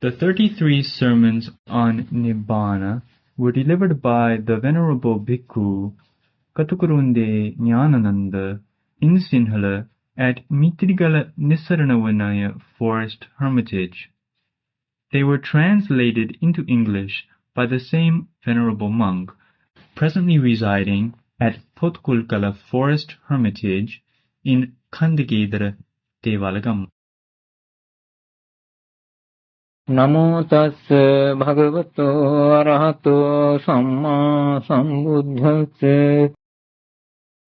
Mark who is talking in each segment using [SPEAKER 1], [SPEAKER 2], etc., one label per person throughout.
[SPEAKER 1] The 33 sermons on Nibbāna were delivered by the Venerable Bhikkhu Kaṭukurunde Ñāṇananda in Sinhala at Mitrigala Nissaranavanaya Forest Hermitage. They were translated into English by the same Venerable monk, presently residing at Potkulkala Forest Hermitage in Kandagedara, Devalagam.
[SPEAKER 2] Namo tassa bhagavato arahato samma sambuddhassa.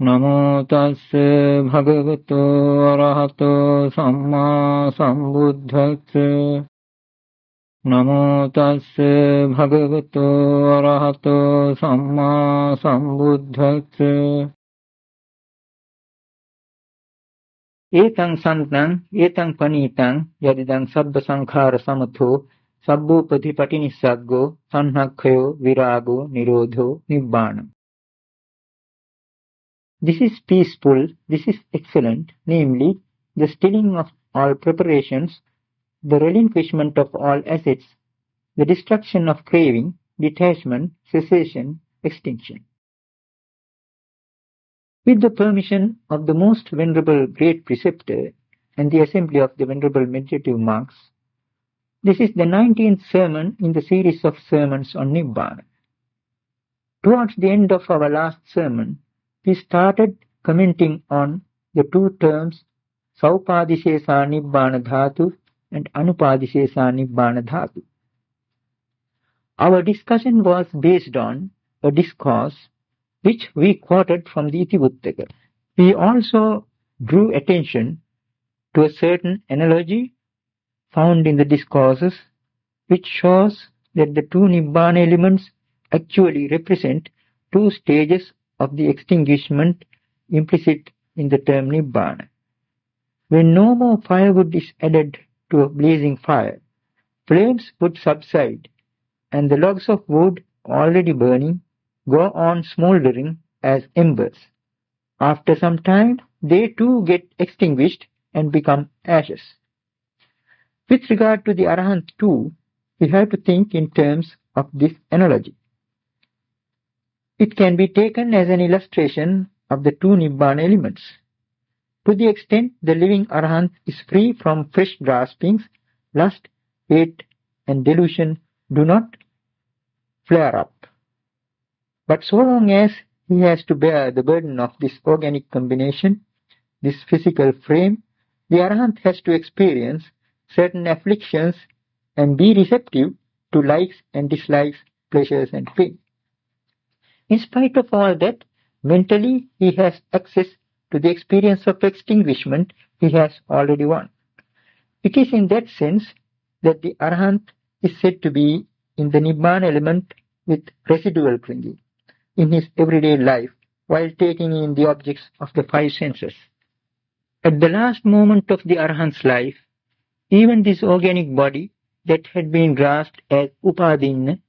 [SPEAKER 2] Namo tassa bhagavato arahato samma sambuddhassa. Namo tassa bhagavato arahato samma sambuddhassa. Etang santang, etang panitang, yadidang sabba sankhara samatho, sabbo patipati nissaggo, sanhakkhayo, virago, nirodho, nibbāna. This is peaceful, this is excellent, namely, the stilling of all preparations, the relinquishment of all assets, the destruction of craving, detachment, cessation, extinction. With the permission of the most Venerable Great Preceptor and the assembly of the Venerable Meditative Monks, this is the 19th sermon in the series of sermons on Nibbāna. Towards the end of our last sermon, we started commenting on the two terms Saupadisesa Nibbāna Dhātu and Anupadisesa Nibbāna Dhātu. Our discussion was based on a discourse which we quoted from the Itivuttaka. We also drew attention to a certain analogy found in the discourses which shows that the two Nibbāna elements actually represent two stages of the extinguishment implicit in the term Nibbāna. When no more firewood is added to a blazing fire, flames would subside and the logs of wood already burning go on smouldering as embers. After some time, they too get extinguished and become ashes. With regard to the Arahant too, we have to think in terms of this analogy. It can be taken as an illustration of the two Nibbāna elements. To the extent the living Arahant is free from fresh graspings, lust, hate, and delusion do not flare up. But so long as he has to bear the burden of this organic combination, this physical frame, the Arahant has to experience certain afflictions and be receptive to likes and dislikes, pleasures and pain. In spite of all that, mentally he has access to the experience of extinguishment he has already won. It is in that sense that the Arahant is said to be in the Nibbāna element with residual clinging in his everyday life while taking in the objects of the five senses. At the last moment of the Arahant's life, even this organic body that had been grasped as upadinna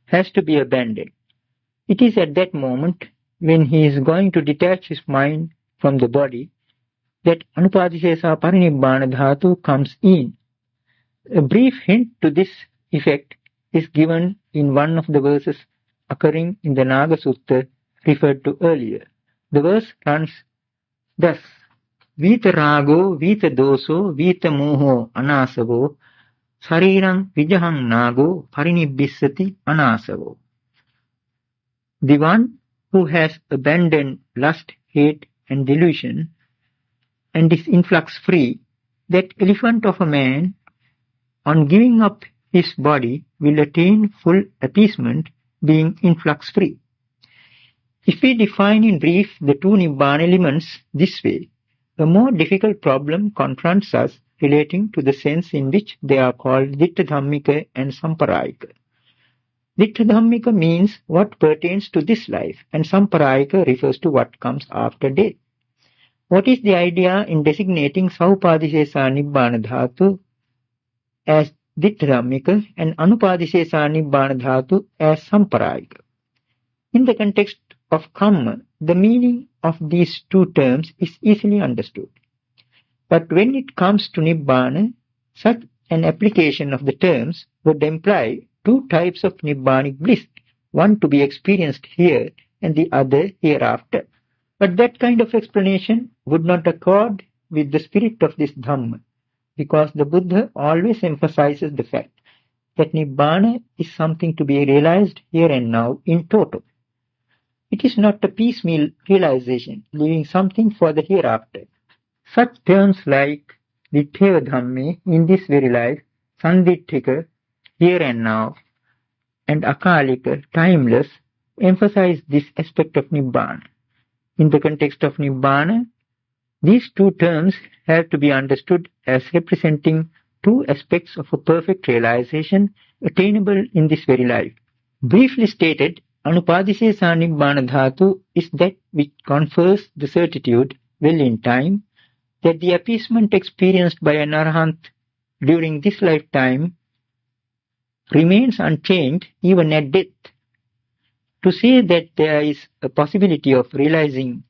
[SPEAKER 2] has to be abandoned. It is at that moment, when he is going to detach his mind from the body, that anupadisesa parinibbāna dhātu comes in. A brief hint to this effect is given in one of the verses occurring in the Naga Sutta referred to earlier. The verse runs thus: Vita rago, vita doso, vita moho anasavo, sarirang vijahang nago, parinibbissati anasavo. The one who has abandoned lust, hate and delusion and is influx free, that elephant of a man, on giving up his body will attain full appeasement, being influx free. If we define in brief the two Nibbāna elements this way, a more difficult problem confronts us relating to the sense in which they are called Diṭṭha Dhammika and Samparāyika. Diṭṭha Dhammika means what pertains to this life, and Samparāyika refers to what comes after death. What is the idea in designating Saupadisesa Nibbāna Dhātu as Diṭṭha Dhammika and Anupadisesa Nibbāna Dhātu as Samparāyika? In the context of Kamma, the meaning of these two terms is easily understood. But when it comes to Nibbāna, such an application of the terms would imply two types of Nibbānic bliss, one to be experienced here and the other hereafter. But that kind of explanation would not accord with the spirit of this Dhamma, because the Buddha always emphasizes the fact that Nibbāna is something to be realized here and now in toto. It is not a piecemeal realization, leaving something for the hereafter. Such terms like Dittheva Dhamme, in this very life, Sanditthika, here and now, and Akalika, timeless, emphasize this aspect of Nibbāna. In the context of Nibbāna, these two terms have to be understood as representing two aspects of a perfect realization attainable in this very life. Briefly stated, Anupadisesa Nibbāna Dhatu is that which confers the certitude, well in time, that the appeasement experienced by an Arahant during this lifetime remains unchanged even at death. To say that there is a possibility of realizing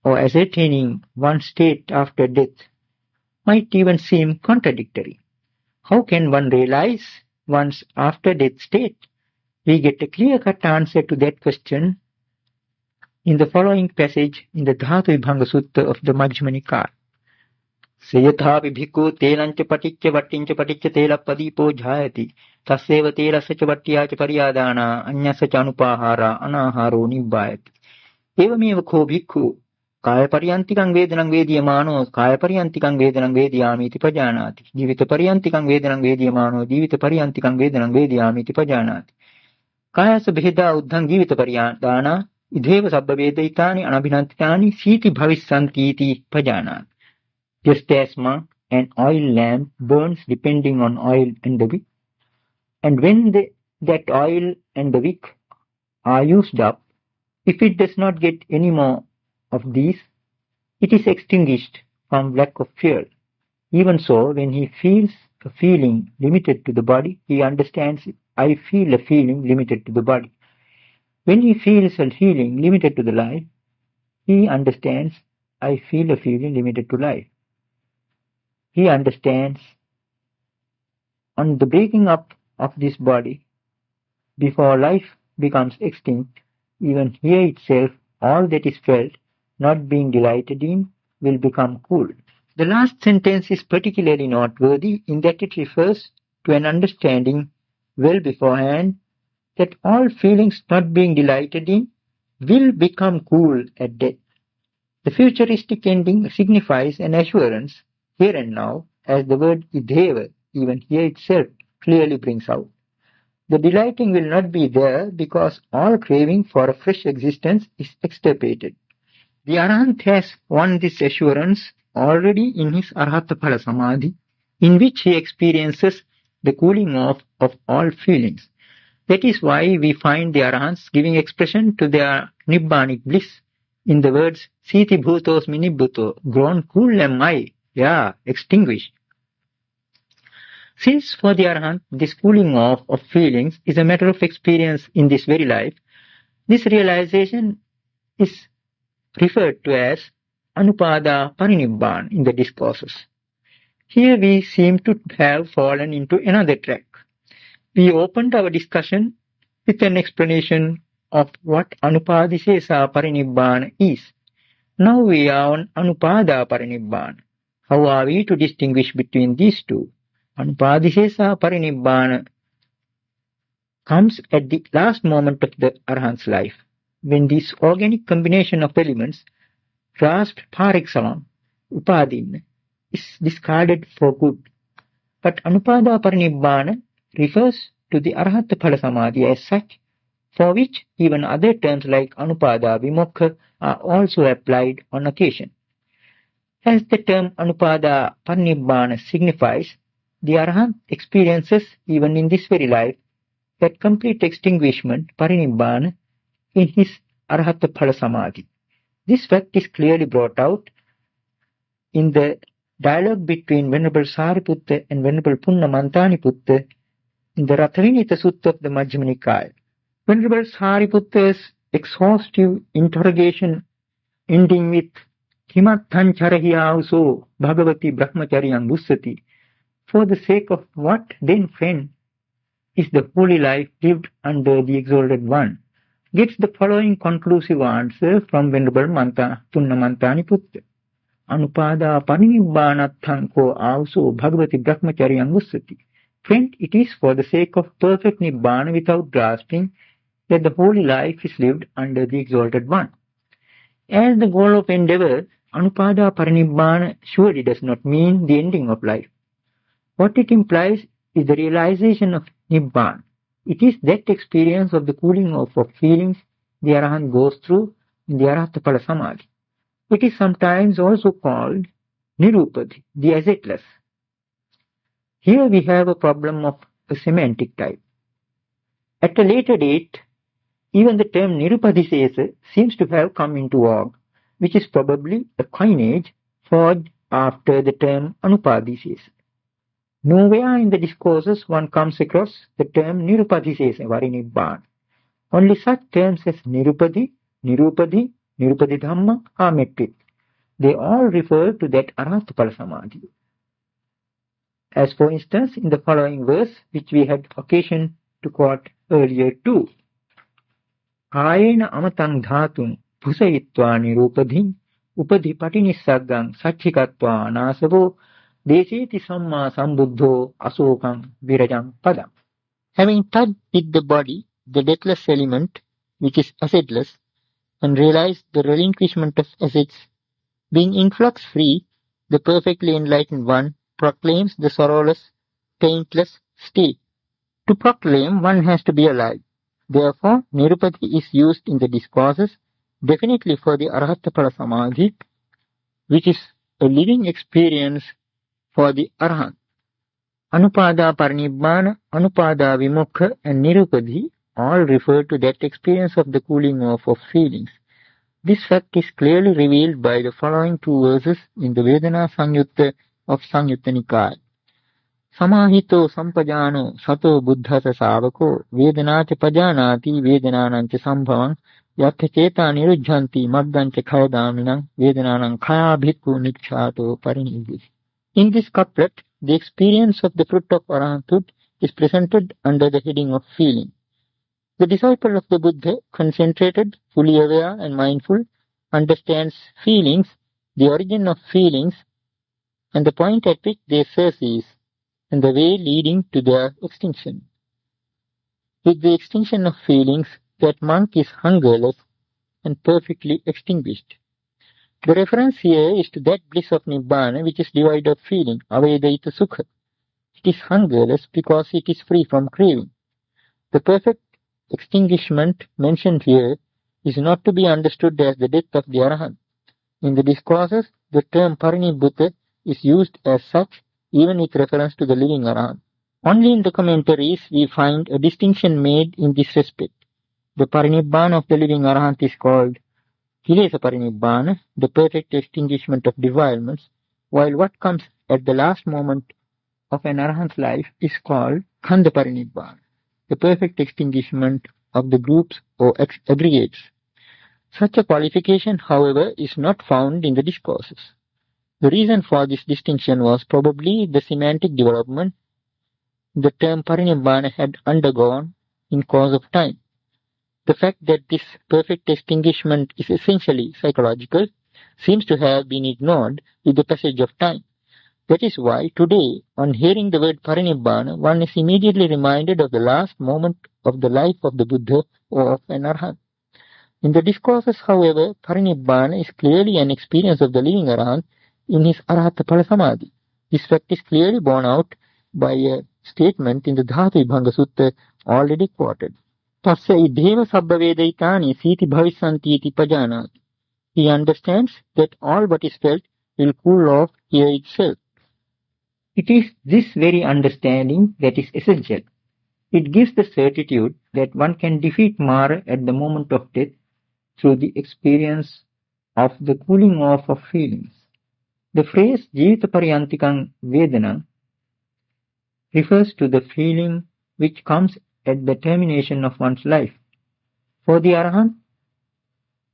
[SPEAKER 2] or ascertaining one state after death might even seem contradictory. How can one realize one's after-death state? We get a clear-cut answer to that question in the following passage in the Dhatu Vibhanga Sutta of the Majjhima Nikāya. Sayathapi bhikkhu telanca paticca vattinca paticca telapadipo jhayati tasseva telassaca vattiyaca pariyādāna aññassaca anupāhārā anāhāro nibbāyati. Evameva ko bhikkhu kāya pariyantikam vedanam vediyamāno kāya pariyantikam vedanam vediyāmi iti pajānāti. Jīvita pariyantikam vedanam vediyamāno jīvita pariyantikam vedanam vediyāmi iti pajānāti. Kāyasa bhedā uddham jīvita pariyādāna idheva sabba vedaitāni anabhinantitāni sīti bhavissanti iti pajānāti. Just as monk, an oil lamp burns depending on oil and the wick, and when that oil and the wick are used up, if it does not get any more of these, it is extinguished from lack of fuel. Even so, when he feels a feeling limited to the body, he understands, I feel a feeling limited to the body. When he feels a feeling limited to the life, he understands, I feel a feeling limited to life. He understands, on the breaking up of this body, before life becomes extinct, even here itself, all that is felt, not being delighted in, will become cool. The last sentence is particularly noteworthy in that it refers to an understanding well beforehand that all feelings not being delighted in will become cool at death. The futuristic ending signifies an assurance here and now, as the word idheva, even here itself, clearly brings out. The delighting will not be there because all craving for a fresh existence is extirpated. The Arahant has won this assurance already in his Arahata Phala Samadhi, in which he experiences the cooling off of all feelings. That is why we find the Arahants giving expression to their Nibbānic bliss in the words Sīti bhūtosmi nibbūto, grown cool am I, extinguished. Since for the Arahant this cooling off of feelings is a matter of experience in this very life, this realization is referred to as Anupada Parinibbāna in the discourses. Here we seem to have fallen into another track. We opened our discussion with an explanation of what Anupadisesa Parinibbāna is. Now we are on Anupada Parinibbāna. How are we to distinguish between these two? Anupadisesa Parinibbāna comes at the last moment of the Arahant's life, when this organic combination of elements, grasped par excellence, upadina, is discarded for good. But Anupada Parinibbāna refers to the Arahata Phala Samadhi as such, for which even other terms like Anupada Vimokha are also applied on occasion. As the term Anupada Parinibbāna signifies, the Arahant experiences even in this very life that complete extinguishment, Parinibbāna, in his Arahata Phala Samadhi. This fact is clearly brought out in the dialogue between Venerable Sariputta and Venerable Punnamantaniputta in the Rathavinita Sutta of the Majjhima Nikāya. Venerable Sariputta's exhaustive interrogation ending with Kimattan charahiyauso bhagavati brahmacharyam bussati. For the sake of what then, friend, is the holy life lived under the Exalted One, gets the following conclusive answer from Venerable Tunnamantani Putta. Anupada parinibbānatthaṃ ko āvso bhagavati brahmacharyam vussati. Friend, it is for the sake of perfect Nibbāna without grasping that the holy life is lived under the Exalted One. As the goal of endeavor, Anupada Parinibbāna surely does not mean the ending of life. What it implies is the realization of Nibbāna. It is that experience of the cooling off of feelings the Arahant goes through in the Arahatapala Samadhi. It is sometimes also called Nirupadi, the assetless. Here we have a problem of a semantic type. At a later date, even the term Nirupadisesa seems to have come into vogue, which is probably a coinage forged after the term Anupadisesa. Nowhere in the discourses one comes across the term Nirupadisesa Varinibbāna. Only such terms as Nirupadi, Nirupadi, Nirupadi Dhamma are met with. They all refer to that Arahatapala Samadhi. As for instance, in the following verse, which we had occasion to quote earlier too. Kāyena amatang dhātum pusayitva nirupadhim upadhi patinissaggang satchikatva nāsavo deseti samma sambuddho asokam virajam padam. Having touched with the body the deathless element, which is assetless, and realized the relinquishment of assets, being influx-free, the perfectly enlightened one proclaims the sorrowless, taintless state. To proclaim, one has to be alive. Therefore, Nirupati is used in the discourses definitely for the Arahatapala Samadhi, which is a living experience for the Arahant. Anupada Parinibbāna, Anupada Vimukha and Nirupadi all refer to that experience of the cooling off of feelings. This fact is clearly revealed by the following two verses in the Vedana Samyutta of Samyutta Nikāya. Samahito sampajano sato buddhasa savako vedanaca pajanati vedanananca sambhavam yattha ceta nirujjanti magganca khayadaminam vedananam khaya bhikkhu nikṣāto parinibbhati. In this couplet, the experience of the fruit of Arahanthood is presented under the heading of feeling. The disciple of the Buddha, concentrated, fully aware and mindful, understands feelings, the origin of feelings, and the point at which they surcease, and the way leading to their extinction. With the extinction of feelings, that monk is hungerless and perfectly extinguished. The reference here is to that bliss of Nibbāna which is devoid of feeling, avedayita sukha. It is hungerless because it is free from craving. The perfect extinguishment mentioned here is not to be understood as the death of the Arahant. In the discourses, the term Parinibbhata is used as such even with reference to the living Arahant. Only in the commentaries we find a distinction made in this respect. The Parinibbāna of the living Arahant is called Kilesa Parinibbāna, the perfect extinguishment of defilements, while what comes at the last moment of an Arahant's life is called Khanda Parinibbāna, the perfect extinguishment of the groups or aggregates. Such a qualification, however, is not found in the discourses. The reason for this distinction was probably the semantic development the term Parinibbāna had undergone in course of time. The fact that this perfect extinguishment is essentially psychological seems to have been ignored with the passage of time. That is why today, on hearing the word Parinibbāna, one is immediately reminded of the last moment of the life of the Buddha or of an Arahant. In the discourses, however, Parinibbāna is clearly an experience of the living Arahant in his Arahatapala Samadhi. This fact is clearly borne out by a statement in the Dhātu Vibhanga Sutta already quoted. Tassa idheva sabba vedaitani siti bhavisanti iti pajanati. He understands that all what is felt will cool off here itself. It is this very understanding that is essential. It gives the certitude that one can defeat Mara at the moment of death through the experience of the cooling off of feelings. The phrase Jivita Pariyantikam Vedana refers to the feeling which comes at the termination of one's life. For the Arahant,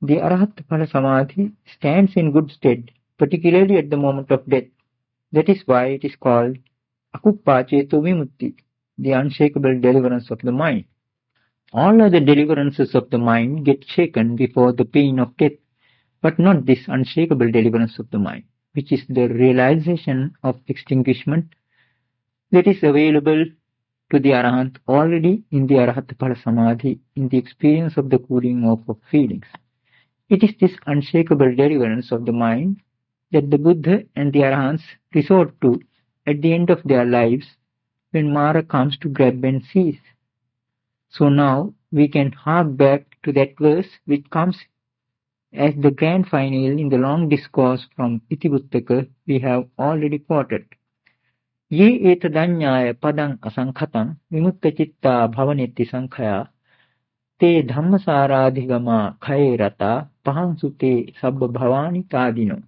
[SPEAKER 2] the Arahatapala Samadhi stands in good stead, particularly at the moment of death. That is why it is called Akuppaceto Vimutti, the unshakable deliverance of the mind. All other deliverances of the mind get shaken before the pain of death, but not this unshakable deliverance of the mind, which is the realization of extinguishment that is available to the Arahant already in the Arahatapala Samadhi, in the experience of the cooling off of feelings. It is this unshakable deliverance of the mind that the Buddha and the Arahants resort to at the end of their lives when Mara comes to grab and seize. So now we can hark back to that verse which comes as the grand final in the long discourse from Itivuttaka we have already quoted. Ye etadanyaya padang asankhatam vimutta citta bhavaneti sankhaya te dhammasaradhigama khaye rata pahansu te sabba bhavani tadino.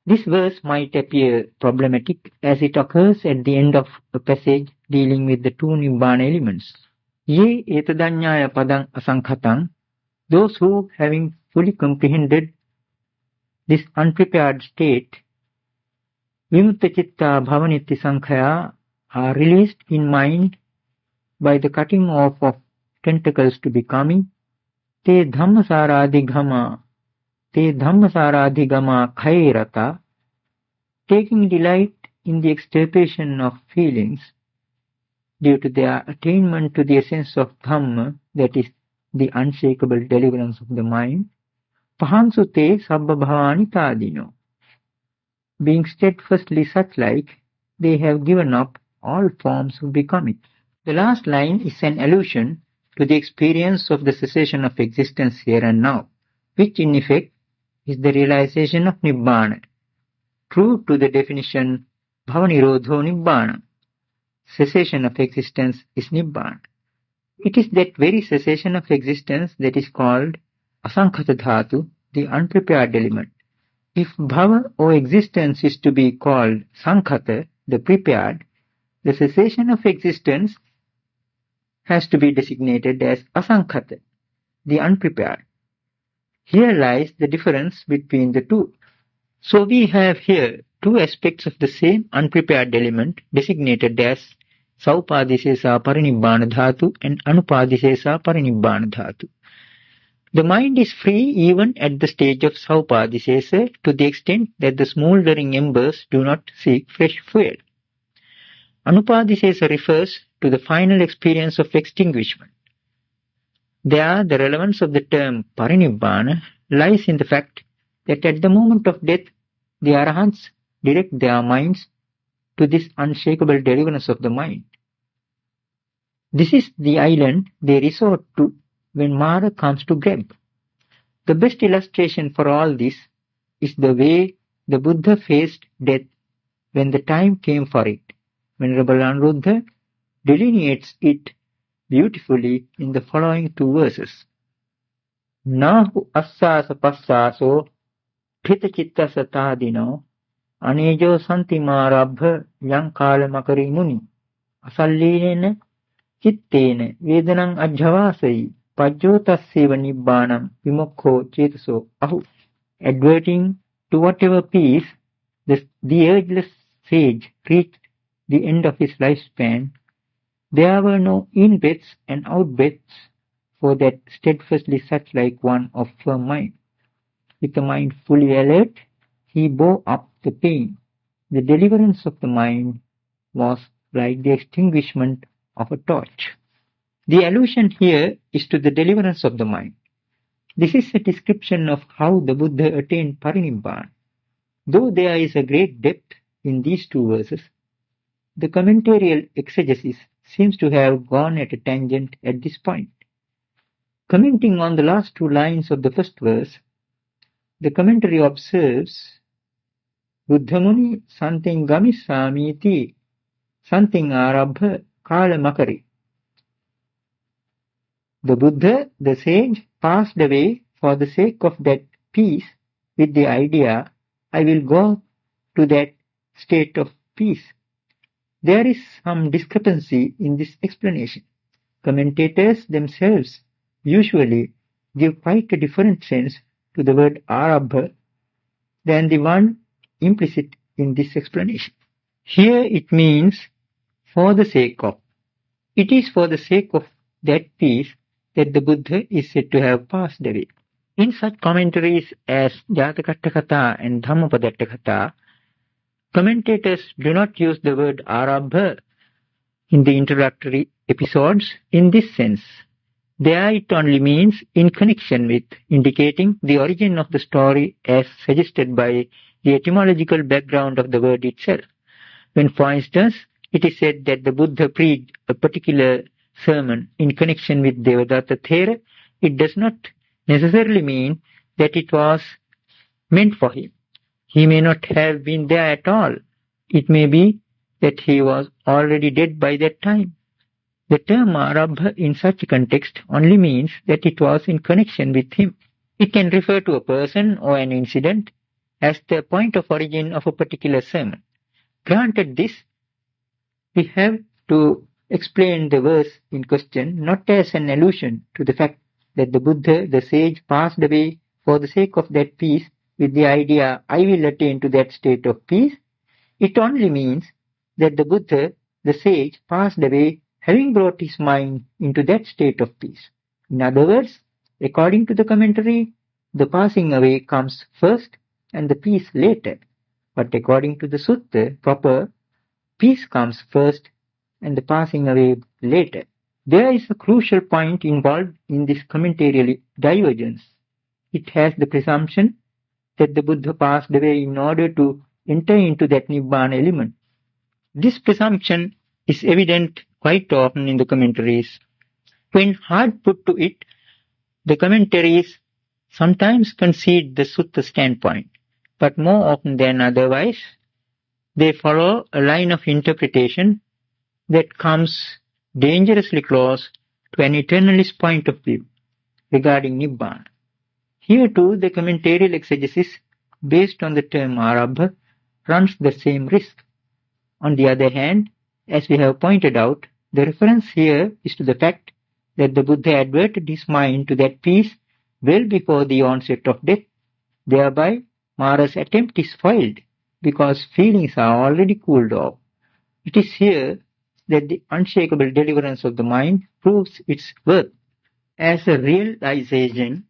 [SPEAKER 2] This verse might appear problematic as it occurs at the end of a passage dealing with the two Nibbāna elements. Ye etadanyaya padang asankhatam, those who, having fully comprehended this unprepared state, vimutta citta bhavaniti sankhaya, are released in mind by the cutting off of tentacles to becoming, te dhammasaradhigama khairata, taking delight in the extirpation of feelings due to their attainment to the essence of Dhamma, that is, the unshakable deliverance of the mind, pahansute sabba bhavani tadino. Being steadfastly such-like, they have given up all forms of becoming. The last line is an allusion to the experience of the cessation of existence here and now, which in effect is the realization of Nibbāna. True to the definition bhavanirodho Nibbāna, cessation of existence is Nibbāna. It is that very cessation of existence that is called asankhata dhatu, the unprepared element. If bhava or existence is to be called sankhata, the prepared, the cessation of existence has to be designated as asankhata, the unprepared. Here lies the difference between the two. So we have here two aspects of the same unprepared element designated as Saupadisesa Parinibbāna Dhatu and Anupadisesa Parinibbāna Dhatu. The mind is free even at the stage of Saupadisesa to the extent that the smouldering embers do not seek fresh fuel. Anupadisesa refers to the final experience of extinguishment. There, the relevance of the term Parinibbāna lies in the fact that at the moment of death, the Arahants direct their minds to this unshakable deliverance of the mind. This is the island they resort to when Mara comes to grab. The best illustration for all this is the way the Buddha faced death when the time came for it. Venerable Ñāṇananda delineates it beautifully in the following two verses. Nahu assāsa passāso phitacittasa tādino anejo santimārabha yankāla makari muni asallīnena cittena vedanam ajjavāsayi pajjotasseva nibbānam vimokho cetaso ahu. Adverting to whatever peace the urgeless sage reached the end of his lifespan, there were no in-breaths and out-breaths for that steadfastly such-like one of firm mind. With the mind fully alert, he bore up the pain. The deliverance of the mind was like the extinguishment of a torch. The allusion here is to the deliverance of the mind. This is a description of how the Buddha attained Parinibbāna. Though there is a great depth in these two verses, the commentarial exegesis seems to have gone at a tangent at this point. Commenting on the last two lines of the first verse, the commentary observes, Buddhamuni santing gamissamiti santing arabha kala makari. The Buddha, the sage, passed away for the sake of that peace with the idea, I will go to that state of peace. There is some discrepancy in this explanation. Commentators themselves usually give quite a different sense to the word arabha than the one implicit in this explanation. Here it means for the sake of. It is for the sake of that peace that the Buddha is said to have passed away. In such commentaries as Jātakaṭṭha and Dhammapadatta, commentators do not use the word arabha in the introductory episodes in this sense. There it only means in connection with, indicating the origin of the story as suggested by the etymological background of the word itself. When, for instance, it is said that the Buddha preached a particular sermon in connection with Devadatta Thera, it does not necessarily mean that it was meant for him. He may not have been there at all. It may be that he was already dead by that time. The term arabha in such a context only means that it was in connection with him. It can refer to a person or an incident as the point of origin of a particular sermon. Granted this, we have to explain the verse in question not as an allusion to the fact that the Buddha, the sage, passed away for the sake of that peace with the idea, I will attain to that state of peace. It only means that the Buddha, the sage, passed away having brought his mind into that state of peace. In other words, according to the commentary, the passing away comes first and the peace later. But according to the sutta proper, peace comes first and the passing away later. There is a crucial point involved in this commentarial divergence. It has the presumption that the Buddha passed away in order to enter into that Nibbāna element. This presumption is evident quite often in the commentaries. When hard put to it, the commentaries sometimes concede the sutta standpoint, but more often than otherwise, they follow a line of interpretation that comes dangerously close to an eternalist point of view regarding Nibbāna. Here too, the commentarial exegesis based on the term arabha runs the same risk. On the other hand, as we have pointed out, the reference here is to the fact that the Buddha adverted his mind to that peace well before the onset of death. Thereby, Mara's attempt is foiled because feelings are already cooled off. It is here that the unshakable deliverance of the mind proves its worth. As a realization,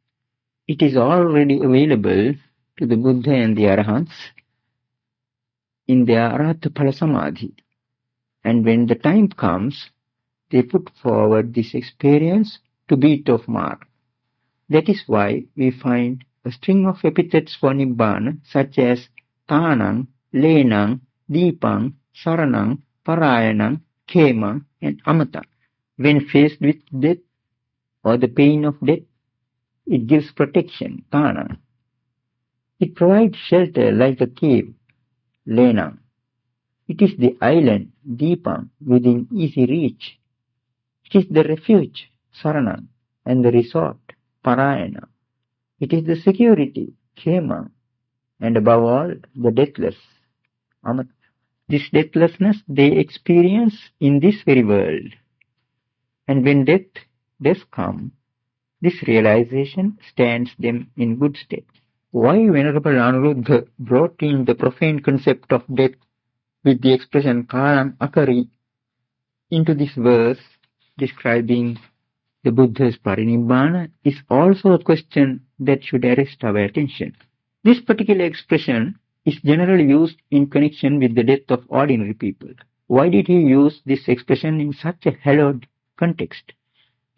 [SPEAKER 2] it is already available to the Buddha and the Arahants in their Arahata Phala Samadhi. And when the time comes, they put forward this experience to beat off Mara. That is why we find a string of epithets for Nibbāna such as Tānaṁ, Lenaṁ, Dīpaṁ, Saraṇaṁ, Parāyaṇaṁ, Khemaṁ, and Amata. When faced with death or the pain of death, it gives protection, Tānaṁ. It provides shelter like a cave, Lenaṁ. It is the island, Dīpaṁ, within easy reach. It is the refuge, Saraṇaṁ, and the resort, Parāyaṇaṁ. It is the security, Khemaṁ, and above all, the deathless, Amata. This deathlessness they experience in this very world. And when death does come, this realization stands them in good stead. Why Venerable Anuruddha brought in the profane concept of death with the expression Kālaṁ akari into this verse describing the Buddha's parinibbāna is also a question that should arrest our attention. This particular expression is generally used in connection with the death of ordinary people. Why did he use this expression in such a hallowed context?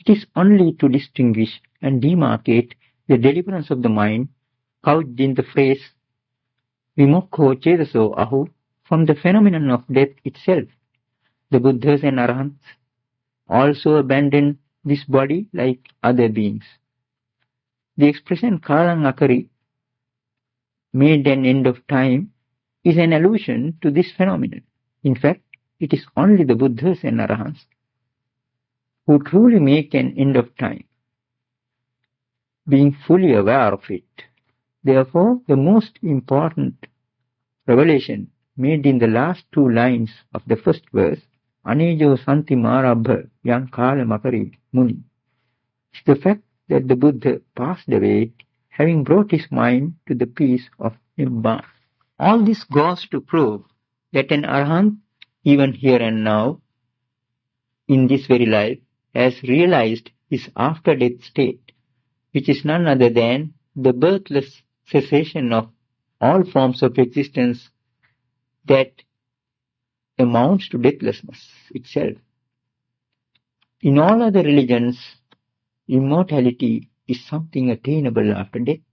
[SPEAKER 2] It is only to distinguish and demarcate the deliverance of the mind couched in the phrase Vimukho Chedaso Ahu from the phenomenon of death itself. The Buddhas and Arahants also abandon this body like other beings. The expression Kālaṁ akari, made an end of time, is an allusion to this phenomenon. In fact, it is only the Buddhas and Arahants who truly make an end of time, being fully aware of it. Therefore, the most important revelation made in the last two lines of the first verse, Anejo Santi Marabha Yang Kālaṁ akari Muni, is the fact that the Buddha passed away having brought his mind to the peace of Nibbāna. All this goes to prove that an Arahant, even here and now, in this very life has realized his after-death state, which is none other than the birthless cessation of all forms of existence that amounts to deathlessness itself. In all other religions, immortality is something attainable after death.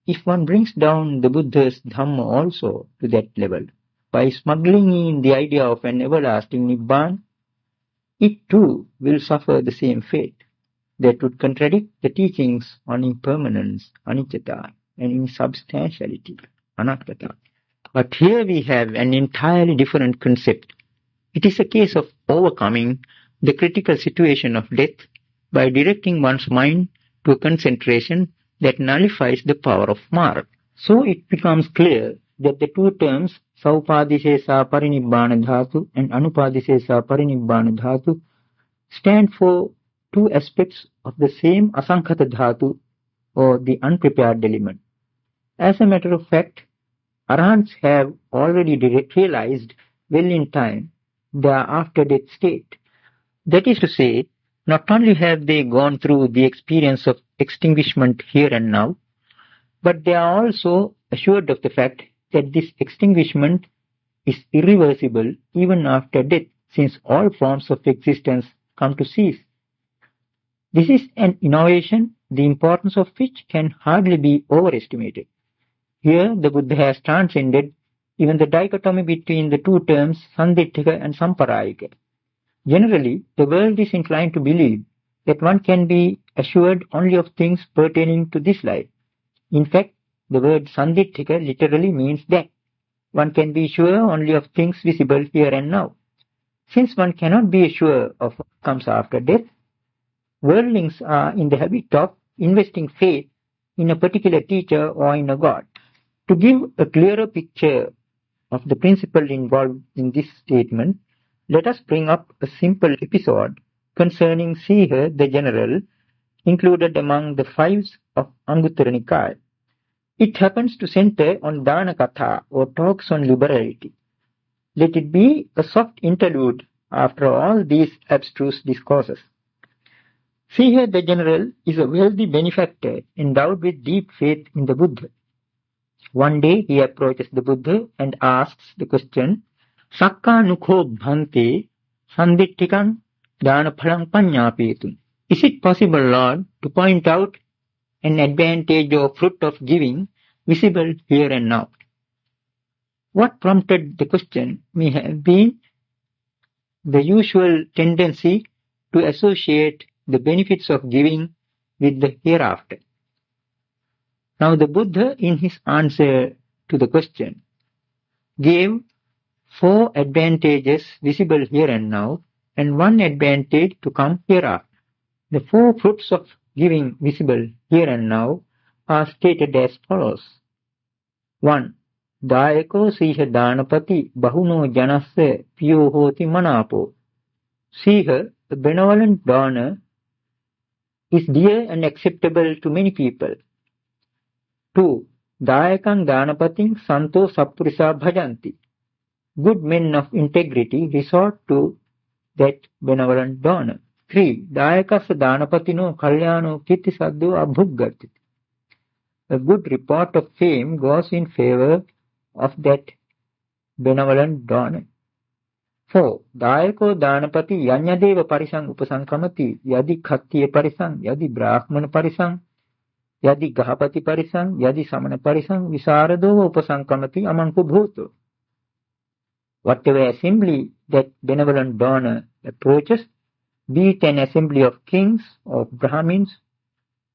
[SPEAKER 2] If one brings down the Buddha's Dhamma also to that level, by smuggling in the idea of an everlasting Nibbāna, it too will suffer the same fate that would contradict the teachings on impermanence, anicca, and insubstantiality, anatta. But here we have an entirely different concept. It is a case of overcoming the critical situation of death by directing one's mind to a concentration that nullifies the power of Mara. So it becomes clear that the two terms Saupadisesa Parinibbāna Dhātu and Anupadisesa Parinibbāna Dhātu stand for two aspects of the same Asankhata Dhātu, or the unprepared element. As a matter of fact, Arahants have already realized well in time their after-death state. That is to say, not only have they gone through the experience of extinguishment here and now, but they are also assured of the fact that this extinguishment is irreversible even after death, since all forms of existence come to cease. This is an innovation, the importance of which can hardly be overestimated. Here the Buddha has transcended even the dichotomy between the two terms Sanditthika and Samparayika. Generally, the world is inclined to believe that one can be assured only of things pertaining to this life. In fact, the word Sanditthika literally means that one can be sure only of things visible here and now. Since one cannot be sure of what comes after death, worldlings are in the habit of investing faith in a particular teacher or in a god. To give a clearer picture of the principle involved in this statement, let us bring up a simple episode concerning Siha the General, included among the fives of Anguttara Nikaya. It happens to center on Dana Katha, or talks on liberality. Let it be a soft interlude after all these abstruse discourses. Siha the General is a wealthy benefactor endowed with deep faith in the Buddha. One day he approaches the Buddha and asks the question, Sakka nukho bhante sanditthikam dhanaphalam paññāpetum. Is it possible, Lord, to point out an advantage or fruit of giving visible here and now? What prompted the question may have been the usual tendency to associate the benefits of giving with the hereafter. Now the Buddha, in his answer to the question, gave 4 advantages visible here and now, and 1 advantage to come hereafter. The 4 fruits of giving visible here and now are stated as follows. 1. Dayako siha dhanapati bahuno janassa piyo hoti manapo. Siha, the benevolent donor, is dear and acceptable to many people. 2. Dayakam dhanapatim santo sappurisa bhajanti. Good men of integrity resort to that benevolent donor. 3. Dayakasa dhanapatino kalyano kittisaddo abhuggati. A good report of fame goes in favor of that benevolent donor. 4. Dayako dhanapati yanyadeva parisang upasankamati yadi khattiya parisang yadi brahmana parisang yadi gahapati parisang yadi samana parisang visaradova upasankamati amanko bhuto. Whatever assembly that benevolent donor approaches, be it an assembly of kings, of Brahmins,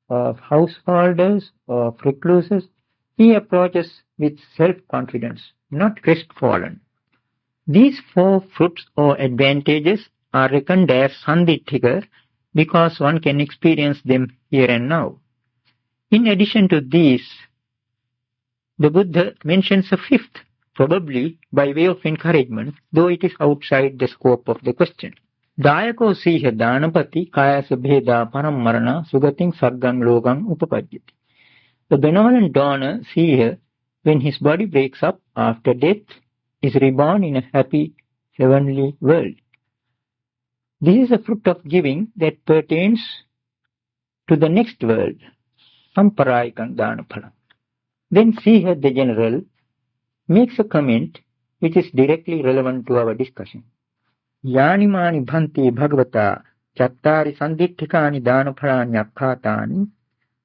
[SPEAKER 2] of householders, of recluses, he approaches with self-confidence, not crestfallen. These 4 fruits or advantages are reckoned as sanditthika because one can experience them here and now. In addition to these, the Buddha mentions a 5th, probably by way of encouragement, though it is outside the scope of the question. Dayako siha dhanapati kayasa bheda parammarana sugating sargang logam upapajyati. The benevolent donor, siha, when his body breaks up after death, is reborn in a happy heavenly world. This is a fruit of giving that pertains to the next world, samparayikam dhanaphalam. Then Siha the General makes a comment which is directly relevant to our discussion. Yanimani bhanti bhagavata chattari sanditthikani dhanaphalani akkhatani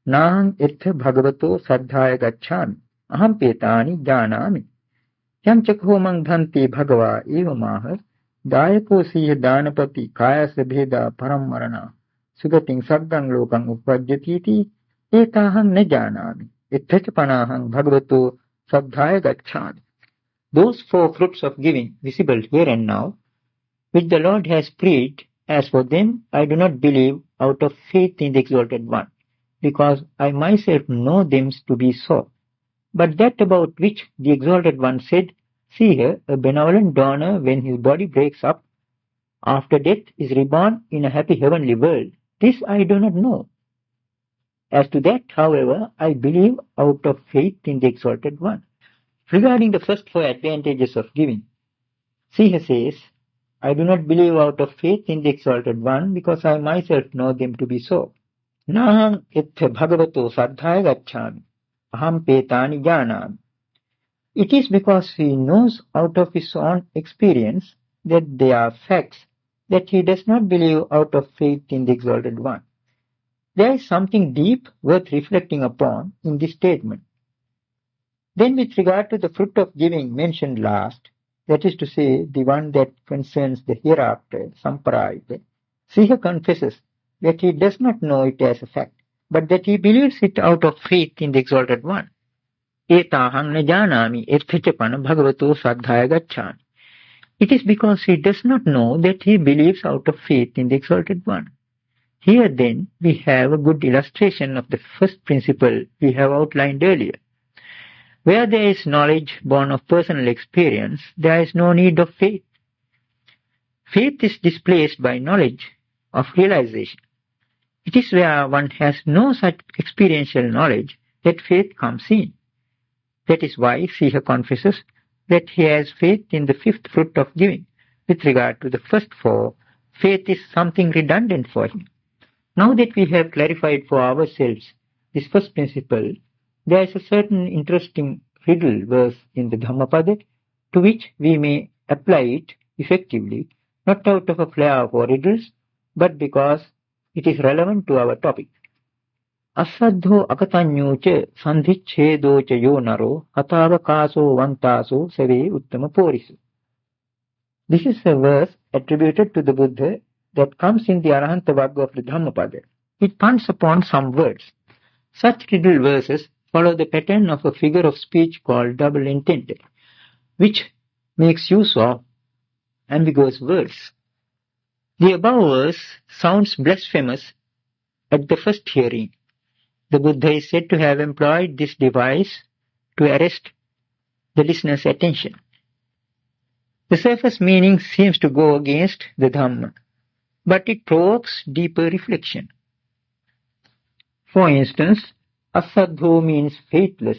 [SPEAKER 2] nāhaṃ ittha bhagavato saddhāya gacchāmi aham petani jnānāmi yam chakho bhanti bhagavā evamāha dāyako siya dānapati kāyasa bheda parammarana sugatiṃ saggam lokam upajyatīti etāhaṃ ne jnānāmi ittha ca panāhaṃ bhagavato saddhāya gacchāmi. Those four fruits of giving visible here and now, which the Lord has preached, as for them I do not believe out of faith in the Exalted One, because I myself know them to be so. But that about which the Exalted One said, see here, a benevolent donor when his body breaks up, after death is reborn in a happy heavenly world, this I do not know. As to that, however, I believe out of faith in the Exalted One. Regarding the first four advantages of giving, Siha says, I do not believe out of faith in the Exalted One because I myself know them to be so. Nāhaṃ ittha bhagavato saddhāya gacchāmi aham petani jnānāmi. It is because he knows out of his own experience that they are facts that he does not believe out of faith in the Exalted One. There is something deep worth reflecting upon in this statement. Then with regard to the fruit of giving mentioned last, that is to say, the one that concerns the hereafter, samparayika, Siha confesses that he does not know it as a fact, but that he believes it out of faith in the Exalted One. Etāhaṃ ne jnānāmi etthaca bhagavato saddhāya gacchāmi. It is because he does not know that he believes out of faith in the Exalted One. Here then we have a good illustration of the first principle we have outlined earlier. Where there is knowledge born of personal experience, there is no need of faith. Faith is displaced by knowledge of realization. It is where one has no such experiential knowledge that faith comes in. That is why Siha confesses that he has faith in the fifth fruit of giving. With regard to the first four, faith is something redundant for him. Now that we have clarified for ourselves this first principle, there is a certain interesting riddle verse in the Dhammapada to which we may apply it effectively, not out of a flair for riddles, but because it is relevant to our topic. Asaddho akatanyo ca sandhichhedo ca yo naro hatavakaso vantaso save uttama porisu. This is a verse attributed to the Buddha that comes in the Arahanta Vagga of the Dhammapada. It puns upon some words. Such riddle verses follow the pattern of a figure of speech called double-intended, which makes use of ambiguous words. The above verse sounds blasphemous at the first hearing. The Buddha is said to have employed this device to arrest the listener's attention. The surface meaning seems to go against the Dhamma, but it provokes deeper reflection. For instance, asaddho means faithless.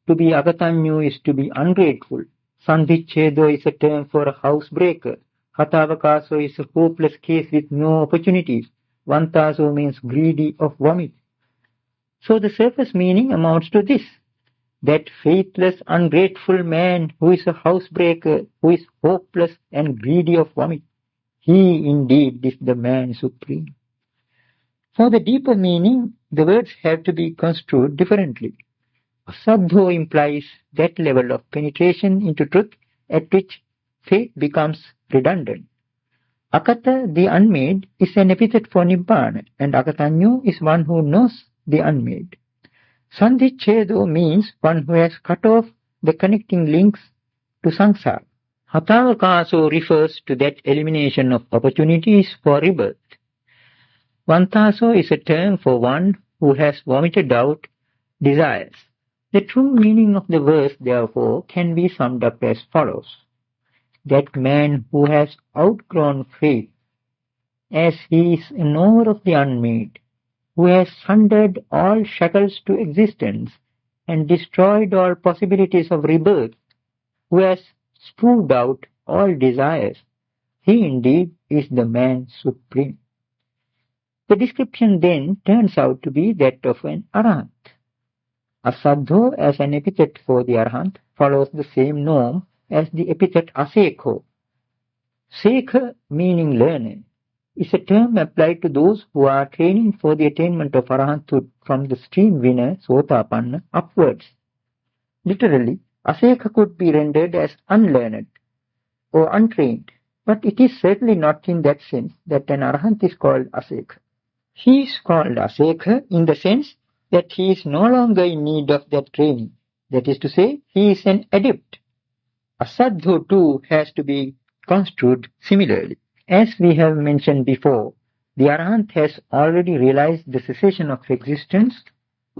[SPEAKER 2] To be agatanyo is to be ungrateful. Sandhichhedo is a term for a housebreaker. Hatavakaso is a hopeless case with no opportunities. Vantaso means greedy of vomit. So the surface meaning amounts to this: that faithless, ungrateful man who is a housebreaker, who is hopeless and greedy of vomit, he indeed is the man supreme. For the deeper meaning, the words have to be construed differently. Asaddho implies that level of penetration into truth at which faith becomes redundant. Akata, the unmade, is an epithet for Nibbāna, and akatanyo is one who knows the unmade. Sandhichhedo means one who has cut off the connecting links to samsara. Hatavakaso refers to that elimination of opportunities for rebirth. Vantaso is a term for one who has vomited out desires. The true meaning of the verse, therefore, can be summed up as follows: that man who has outgrown faith, as he is a knower of the unmade, who has sundered all shackles to existence and destroyed all possibilities of rebirth, who has spewed out all desires, He indeed is the man supreme. The description then turns out to be that of an arahant. Asaddho as an epithet for the arahant follows the same norm as the epithet asekho. Sekha, meaning learner, is a term applied to those who are training for the attainment of arahanthood from the stream winner, sotapanna, upwards. Literally, asekha could be rendered as unlearned or untrained, but it is certainly not in that sense that an arahant is called asekha. He is called asekha in the sense that he is no longer in need of that training. That is to say, he is an adept. Asaddho too has to be construed similarly. As we have mentioned before, the arahant has already realized the cessation of existence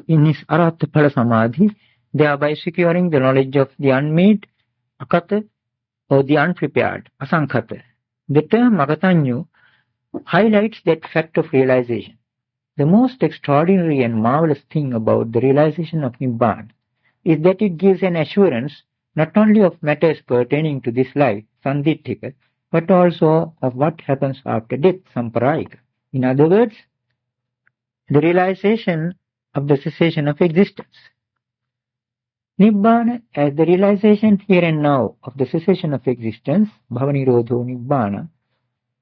[SPEAKER 2] in his arahata phala samadhi, thereby securing the knowledge of the unmade, akata, or the unprepared, asankhata. The term agatanyo highlights that fact of realization. The most extraordinary and marvelous thing about the realization of Nibbāna is that it gives an assurance not only of matters pertaining to this life, sanditthika, but also of what happens after death, samparayika. In other words, the realization of the cessation of existence. Nibbāna, as the realization here and now of the cessation of existence, bhavanirodho Nibbāna,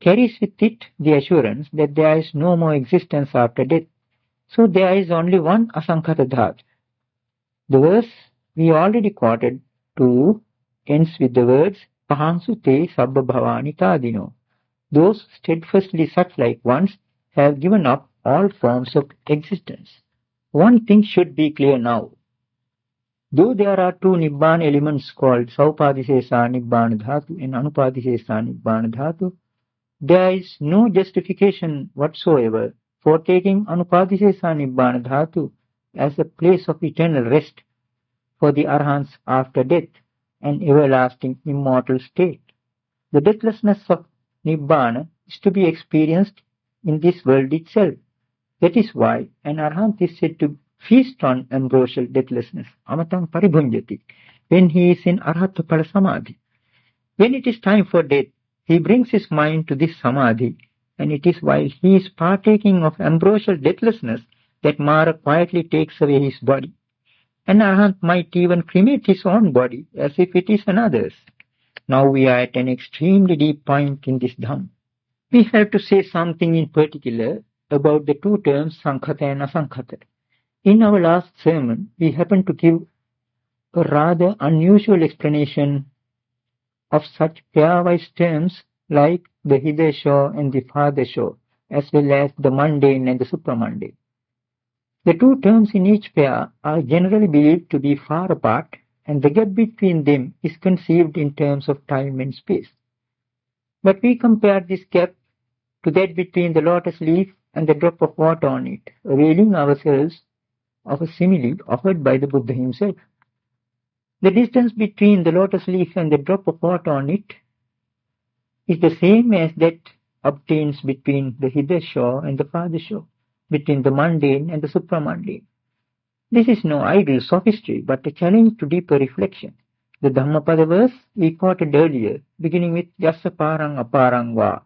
[SPEAKER 2] carries with it the assurance that there is no more existence after death. So there is only one asankhata dhātu. The verse we already quoted to ends with the words pahansu te sabba bhavani tādino. Those steadfastly such-like ones have given up all forms of existence. One thing should be clear now. Though there are two Nibbāna elements called Saupadhisesa Nibbāna dhātu and Anupadhisesa Nibbāna dhātu, there is no justification whatsoever for taking Anupadhisesa Nibbāna dhātu as a place of eternal rest for the arahants after death and everlasting immortal state. The deathlessness of Nibbāna is to be experienced in this world itself. That is why an arahant is said to feast on ambrosial deathlessness, amatam paribhunjati, when he is in arahata phala samadhi. When it is time for death, he brings his mind to this samadhi, and it is while he is partaking of ambrosial deathlessness that Mara quietly takes away his body. An arahant might even cremate his own body as if it is another's. Now we are at an extremely deep point in this Dhamma. We have to say something in particular about the two terms sankhata and asankhata. In our last sermon, we happened to give a rather unusual explanation of such pairwise terms like the hither shore and the farther shore, as well as the mundane and the supramundane. The two terms in each pair are generally believed to be far apart, and the gap between them is conceived in terms of time and space. But we compare this gap to that between the lotus leaf and the drop of water on it, availing ourselves of a simile offered by the Buddha himself. The distance between the lotus leaf and the drop of water on it is the same as that obtains between the hither shore and the farther shore, between the mundane and the supramundane. This is no idle sophistry, but a challenge to deeper reflection. The Dhammapada verse we quoted earlier, beginning with Yassa parang aparang va,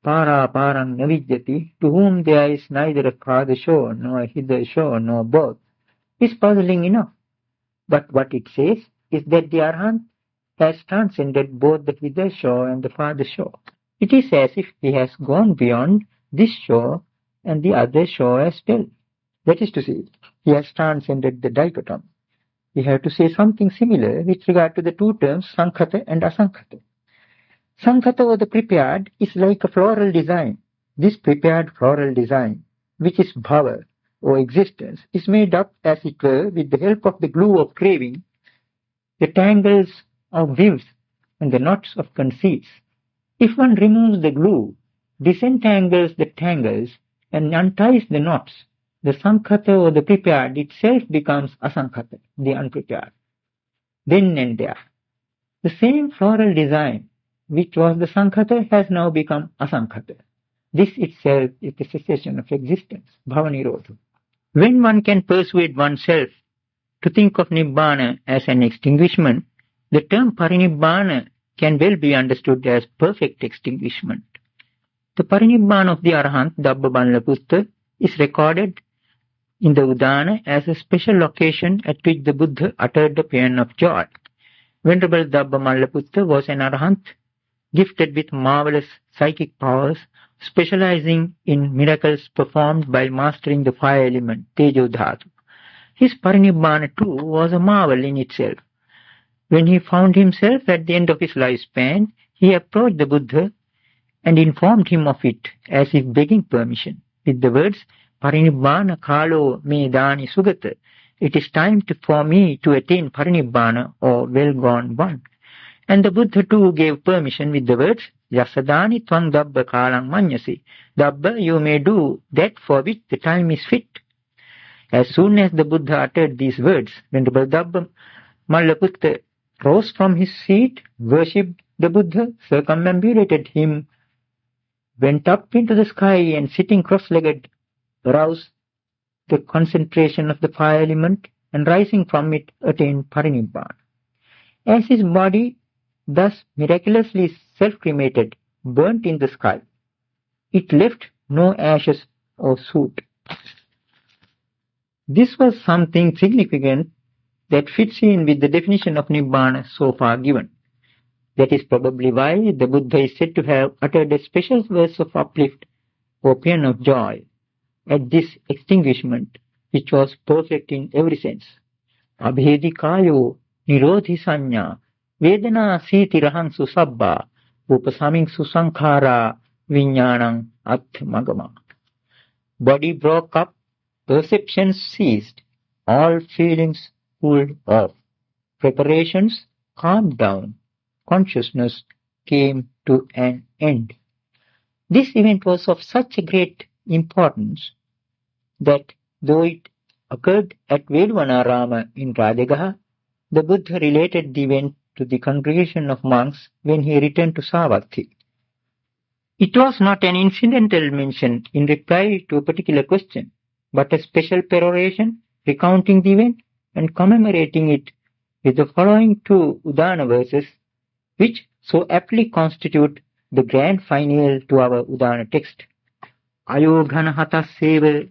[SPEAKER 2] para parang navidyati, to whom there is neither a farther shore, nor a hither shore, nor both, is puzzling enough. But what it says is that the arahant has transcended both the hither shore and the farther shore. It is as if he has gone beyond this shore and the other shore as well. That is to say, he has transcended the dichotomy. We have to say something similar with regard to the two terms sankhata and asankhata. Sankhata, or the prepared, is like a floral design. This prepared floral design, which is bhava, or existence, is made up, as it were, with the help of the glue of craving, the tangles of views, and the knots of conceits. If one removes the glue, disentangles the tangles, and unties the knots, the sankhata, or the prepared, itself becomes asankhata, the unprepared. Then and there, the same floral design, which was the sankhata, has now become asankhata. This itself is the cessation of existence, bhavanirodho. When one can persuade oneself to think of Nibbāna as an extinguishment, the term parinibbāna can well be understood as perfect extinguishment. The Parinibbāna of the Arahant Dabbamallaputta is recorded in the Udana as a special occasion at which the Buddha uttered the paean of joy. Venerable Dabbamallaputta was an Arahant gifted with marvelous psychic powers, specializing in miracles performed by mastering the fire element, Tejo Dhatu. His Parinibbāna too was a marvel in itself. When he found himself at the end of his lifespan, he approached the Buddha and informed him of it as if begging permission, with the words, Parinibbāna kālo me dāni sugata. It is time for me to attain Parinibbāna, or well gone one. And the Buddha too gave permission with the words, Yasadani tvang dabba kālaṃ maññasi. Dabba, you may do that for which the time is fit. As soon as the Buddha uttered these words, Venerable Dabbamallaputta rose from his seat, worshipped the Buddha, circumambulated him, went up into the sky, and sitting cross-legged, aroused the concentration of the fire element, and rising from it, attained Parinibbāna. As his body, thus miraculously self-cremated, burnt in the sky, it left no ashes or soot. This was something significant that fits in with the definition of Nibbāna so far given. That is probably why the Buddha is said to have uttered a special verse of uplift or paean of joy at this extinguishment, which was perfect in every sense. Abhedikāyo nirodhi saññā vedana sīti rahang susabbā upasaming susankhārā viññānaṃ atthmagama. Body broke up, perceptions ceased, all feelings cooled off, preparations calmed down, consciousness came to an end. This event was of such a great importance that though it occurred at Veluvanārāma in Rajagaha, the Buddha related the event to the congregation of monks when he returned to Savatthi. It was not an incidental mention in reply to a particular question, but a special peroration recounting the event and commemorating it with the following two Udana verses, which so aptly constitute the grand finale to our Udana text. Ayoghana hatasseva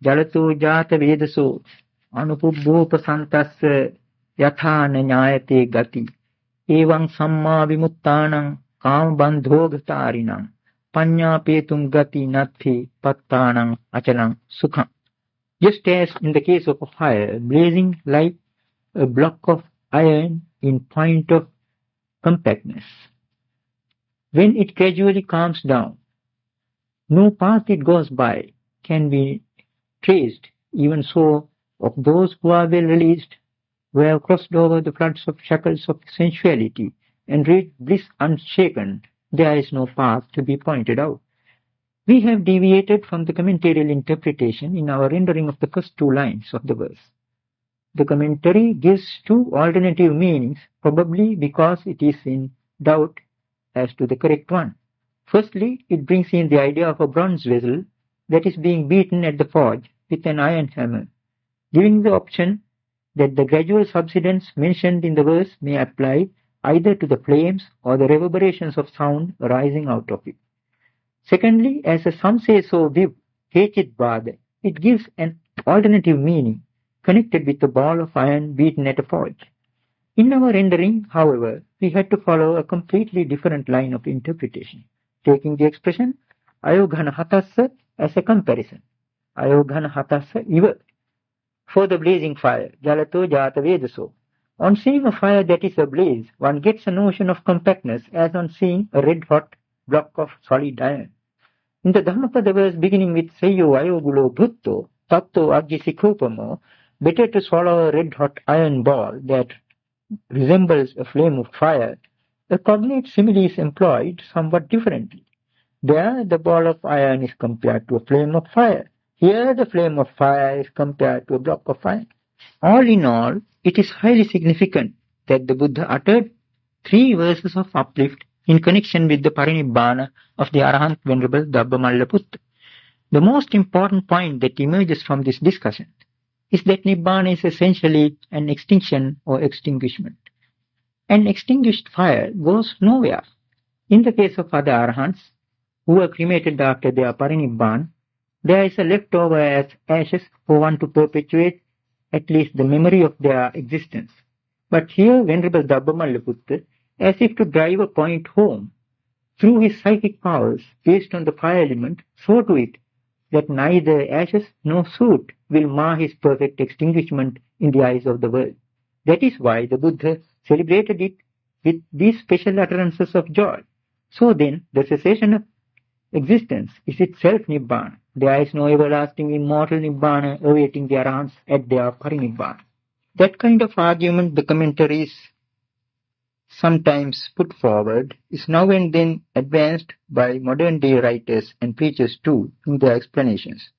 [SPEAKER 2] jalato jata vedaso anupubbopasantass yathāna ñāyate gati evaṃ sammā vimuttānaṃ kāma bandhogatarinam paññāpetum gati natti pattānaṃ achalam sukham. Just as in the case of a fire blazing like a block of iron in point of compactness, when it gradually calms down, no path it goes by can be traced. Even so, of those who are well released, who have crossed over the floods of shackles of sensuality and reached bliss unshaken, there is no path to be pointed out. We have deviated from the commentarial interpretation in our rendering of the first two lines of the verse. The commentary gives two alternative meanings, probably because it is in doubt as to the correct one. Firstly, it brings in the idea of a bronze vessel that is being beaten at the forge with an iron hammer, giving the option that the gradual subsidence mentioned in the verse may apply either to the flames or the reverberations of sound arising out of it. Secondly, as a some say so viv, hechit bāda, it gives an alternative meaning connected with the ball of iron beaten at a forge. In our rendering, however, we had to follow a completely different line of interpretation, taking the expression ayoghana hatassa as a comparison. Ayoghana hatassa iva, for the blazing fire, jalato jata vedaso. On seeing a fire that is ablaze, one gets a notion of compactness as on seeing a red-hot block of solid iron. In the Dhammapada verse beginning with Seyo ayogulo bhutto, tatto aggisikupamo, better to swallow a red-hot iron ball that resembles a flame of fire, a cognate simile is employed somewhat differently. There, the ball of iron is compared to a flame of fire. Here, the flame of fire is compared to a block of iron. All in all, it is highly significant that the Buddha uttered 3 verses of uplift in connection with the Parinibbāna of the Arahant Venerable Dabbamallaputta. The most important point that emerges from this discussion is that Nibbāna is essentially an extinction or extinguishment. An extinguished fire goes nowhere. In the case of other arahants, who were cremated after their parinibbāna, there is a leftover as ashes for one to perpetuate at least the memory of their existence. But here Venerable Dabbamallaputta, as if to drive a point home, through his psychic powers based on the fire element, saw to it that neither ashes nor soot will mar his perfect extinguishment in the eyes of the world. That is why the Buddha celebrated it with these special utterances of joy. So then, the cessation of existence is itself Nibbāna. There is no everlasting immortal Nibbāna awaiting the arahants at their parinibbāna. That kind of argument the commentaries sometimes put forward is now and then advanced by modern day writers and preachers too in their explanations.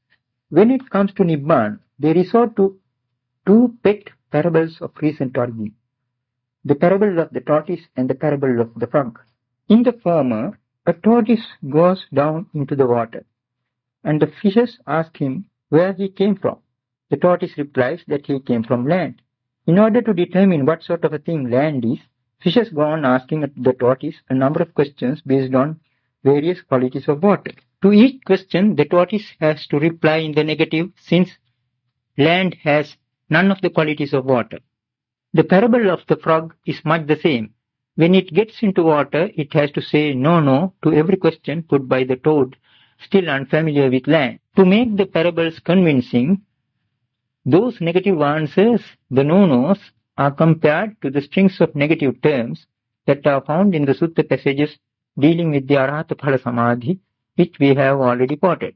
[SPEAKER 2] When it comes to Nibbāna, they resort to two pet parables of recent origin: the parable of the tortoise and the parable of the frog. In the former, a tortoise goes down into the water, and the fishes ask him where he came from. The tortoise replies that he came from land. In order to determine what sort of a thing land is, fishes go on asking the tortoise a number of questions based on various qualities of water. To each question, the tortoise has to reply in the negative, since land has none of the qualities of water. The parable of the frog is much the same. When it gets into water, it has to say no to every question put by the toad, still unfamiliar with land. To make the parables convincing, those negative answers, the no-nos, are compared to the strings of negative terms that are found in the sutta passages dealing with the Arahata Phala Samadhi, which we have already quoted.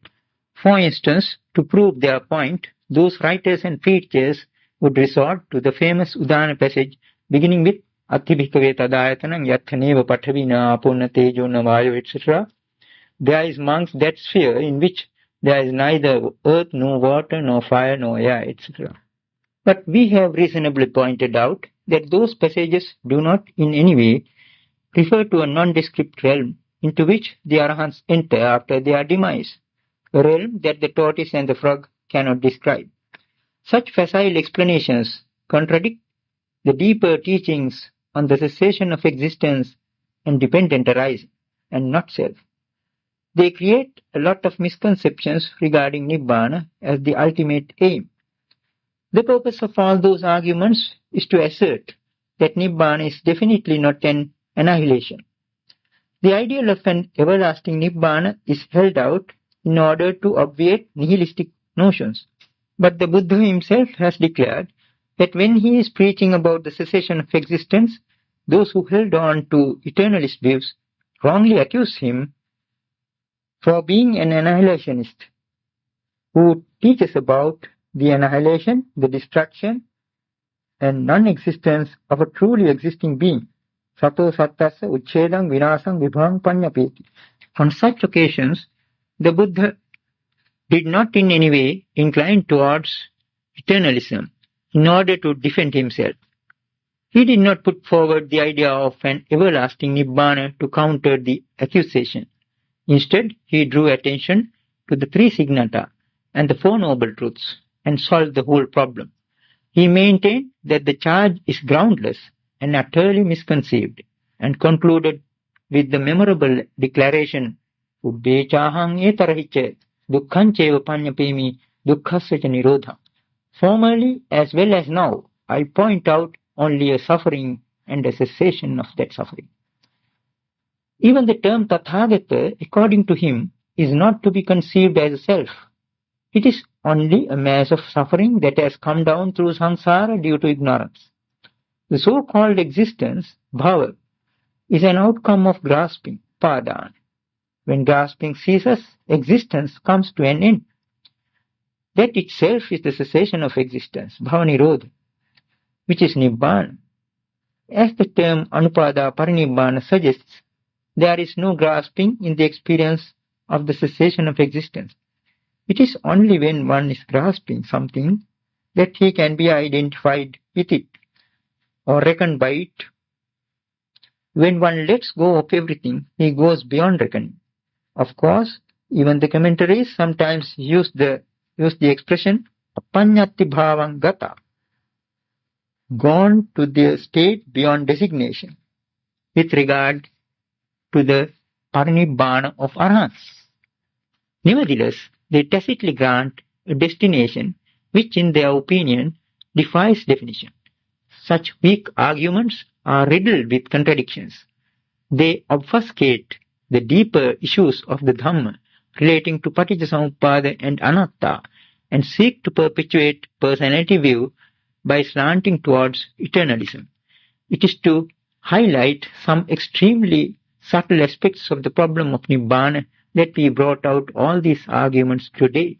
[SPEAKER 2] For instance, to prove their point, those writers and preachers would resort to the famous Udana passage beginning with Atti bhikkhave tadayatanam yattha neva pathavina apunna tejo na vayo, etc. There is amongst that sphere in which there is neither earth, nor water, nor fire, nor air, etc. But we have reasonably pointed out that those passages do not in any way refer to a nondescript realm into which the arahants enter after their demise, a realm that the tortoise and the frog cannot describe. Such facile explanations contradict the deeper teachings on the cessation of existence and dependent arising, and not self. They create a lot of misconceptions regarding Nibbāna as the ultimate aim. The purpose of all those arguments is to assert that Nibbāna is definitely not an annihilation. The ideal of an everlasting Nibbāna is held out in order to obviate nihilistic notions. But the Buddha himself has declared that when he is preaching about the cessation of existence, those who held on to eternalist views wrongly accuse him for being an annihilationist, who teaches about the annihilation, the destruction, and non-existence of a truly existing being. Sato sattassa uchedam vinasam vibhavam panyapeti. On such occasions, the Buddha did not in any way incline towards eternalism in order to defend himself. He did not put forward the idea of an everlasting Nibbāna to counter the accusation. Instead, he drew attention to the three signata and the four noble truths and solved the whole problem. He maintained that the charge is groundless and utterly misconceived, and concluded with the memorable declaration, Ubbecahang etarahiche dukkhancheva panyapemi dukkhasya nirodha. Formerly as well as now, I point out only a suffering and a cessation of that suffering. Even the term Tathagata, according to him, is not to be conceived as a self. It is only a mass of suffering that has come down through samsara due to ignorance. The so-called existence, bhava, is an outcome of grasping, padana. When grasping ceases, existence comes to an end. That itself is the cessation of existence, bhava nirodha, which is Nibbāna. As the term anupada parinibbāna suggests, there is no grasping in the experience of the cessation of existence. It is only when one is grasping something that he can be identified with it or reckoned by it. When one lets go of everything, he goes beyond reckoning. Of course, even the commentaries sometimes use the expression apanyati bhavam gata. gone to the state beyond designation with regard to the parinibbāna of arhats. Nevertheless, they tacitly grant a destination which in their opinion defies definition. Such weak arguments are riddled with contradictions. They obfuscate the deeper issues of the Dhamma relating to Paticcasamuppada and Anatta and seek to perpetuate personality view by slanting towards eternalism. It is to highlight some extremely subtle aspects of the problem of Nibbāna that we brought out all these arguments today.